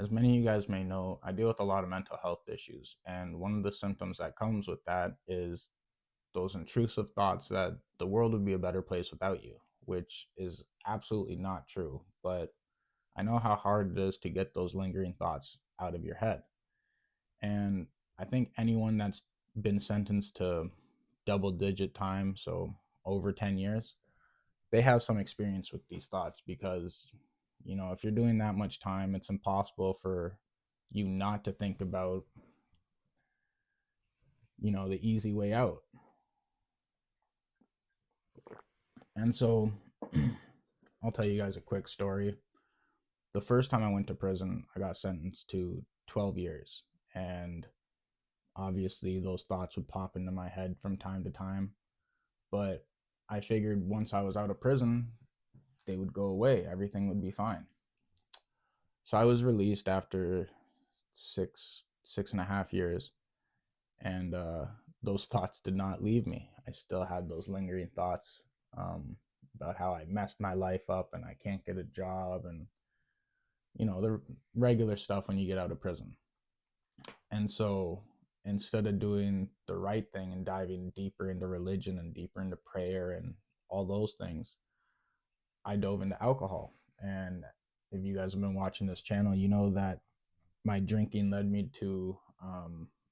As many of you guys may know, I deal with a lot of mental health issues. And one of the symptoms that comes with that is those intrusive thoughts that the world would be a better place without you, which is absolutely not true. But I know how hard it is to get those lingering thoughts out of your head. And I think anyone that's been sentenced to double digit time, so over 10 years, they have some experience with these thoughts because, if you're doing that much time, it's impossible for you not to think about, the easy way out. And so I'll tell you guys a quick story. The first time I went to prison, I got sentenced to 12 years. And obviously, those thoughts would pop into my head from time to time. But I figured once I was out of prison, they would go away, everything would be fine. So I was released after six and a half years, and those thoughts did not leave me. I still had those lingering thoughts about how I messed my life up and I can't get a job, and the regular stuff when you get out of prison. And so instead of doing the right thing and diving deeper into religion and deeper into prayer and all those things, I dove into alcohol. And if you guys have been watching this channel, you know that my drinking led me to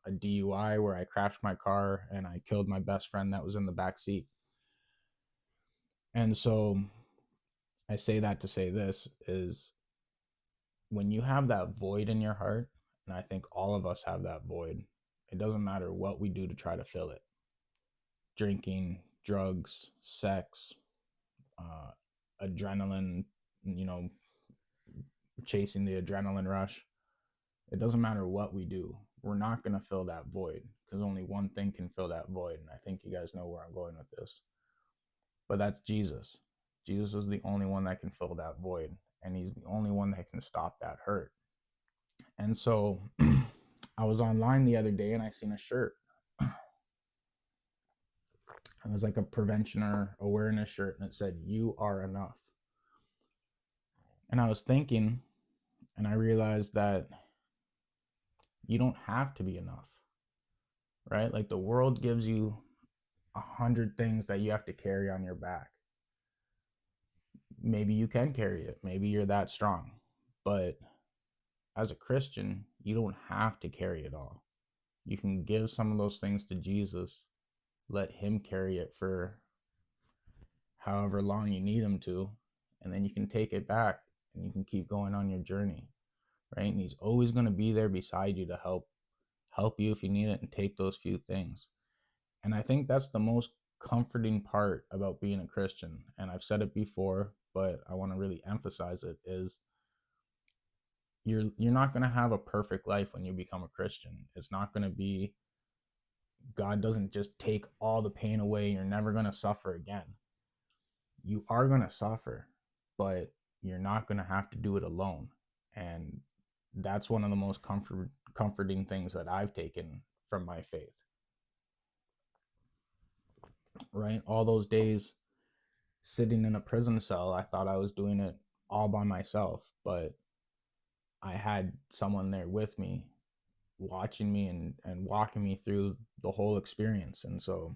a DUI where I crashed my car and I killed my best friend that was in the back seat. And so I say that to say this is when you have that void in your heart, and I think all of us have that void, it doesn't matter what we do to try to fill it. Drinking, drugs, sex, uh, adrenaline, you know, chasing the adrenaline rush. It doesn't matter what we do. We're not going to fill that void because only one thing can fill that void. And I think you guys know where I'm going with this. But that's Jesus. Jesus is the only one that can fill that void. And he's the only one that can stop that hurt. And so I was online the other day and I seen a shirt. It was like a prevention or awareness shirt and it said, "You are enough." And I was thinking, and I realized that you don't have to be enough, right? Like the world gives you 100 things that you have to carry on your back. Maybe you can carry it. Maybe you're that strong. But as a Christian, you don't have to carry it all. You can give some of those things to Jesus, let him carry it for however long you need him to, and then you can take it back and you can keep going on your journey, right? And he's always going to be there beside you to help you if you need it and take those few things. And I think that's the most comforting part about being a Christian. And I've said it before, but I want to really emphasize it is you're not going to have a perfect life when you become a Christian. It's not going to be God doesn't just take all the pain away. You're never going to suffer again. You are going to suffer, but you're not going to have to do it alone. And that's one of the most comforting things that I've taken from my faith, right? All those days sitting in a prison cell, I thought I was doing it all by myself, but I had someone there with me, watching me and walking me through the whole experience. And so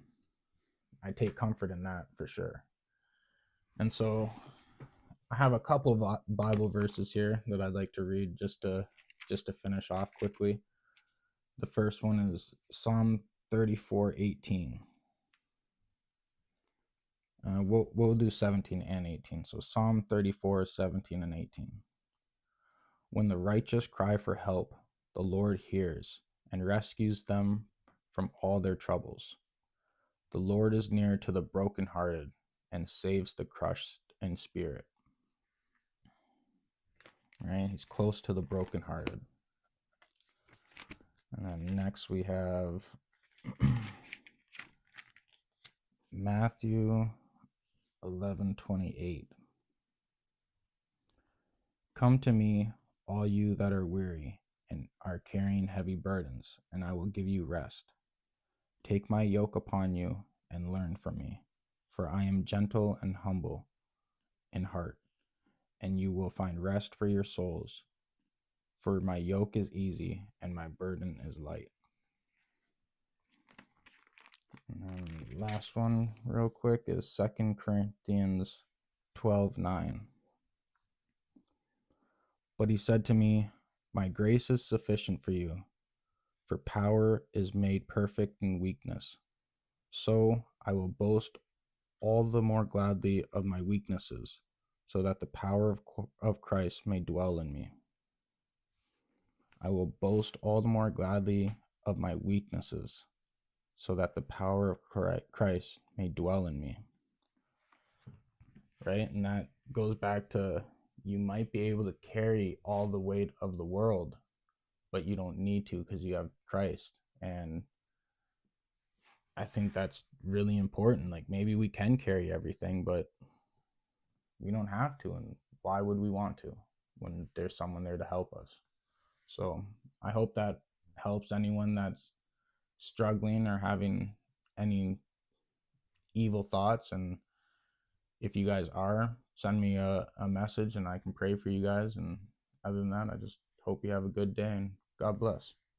I take comfort in that for sure. And so I have a couple of Bible verses here that I'd like to read just to finish off quickly. The first one is Psalm 34:18. We'll do 17 and 18. So Psalm 34:17 and 18. When the righteous cry for help, the Lord hears and rescues them from all their troubles. The Lord is near to the brokenhearted and saves the crushed in spirit. Right? He's close to the brokenhearted. And then next we have Matthew 11:28. Come to me, all you that are weary and are carrying heavy burdens, and I will give you rest. Take my yoke upon you and learn from me, for I am gentle and humble in heart, and you will find rest for your souls. For my yoke is easy and my burden is light. And then last one real quick is 2 Corinthians 12:9. But he said to me, my grace is sufficient for you, for power is made perfect in weakness. So I will boast all the more gladly of my weaknesses, so that the power of Christ may dwell in me. I will boast all the more gladly of my weaknesses, so that the power of Christ may dwell in me. Right? And that goes back to, you might be able to carry all the weight of the world, but you don't need to because you have Christ. And I think that's really important. Like, maybe we can carry everything, but we don't have to. And why would we want to when there's someone there to help us? So I hope that helps anyone that's struggling or having any evil thoughts. And if you guys are, send me a message and I can pray for you guys. And other than that, I just hope you have a good day and God bless.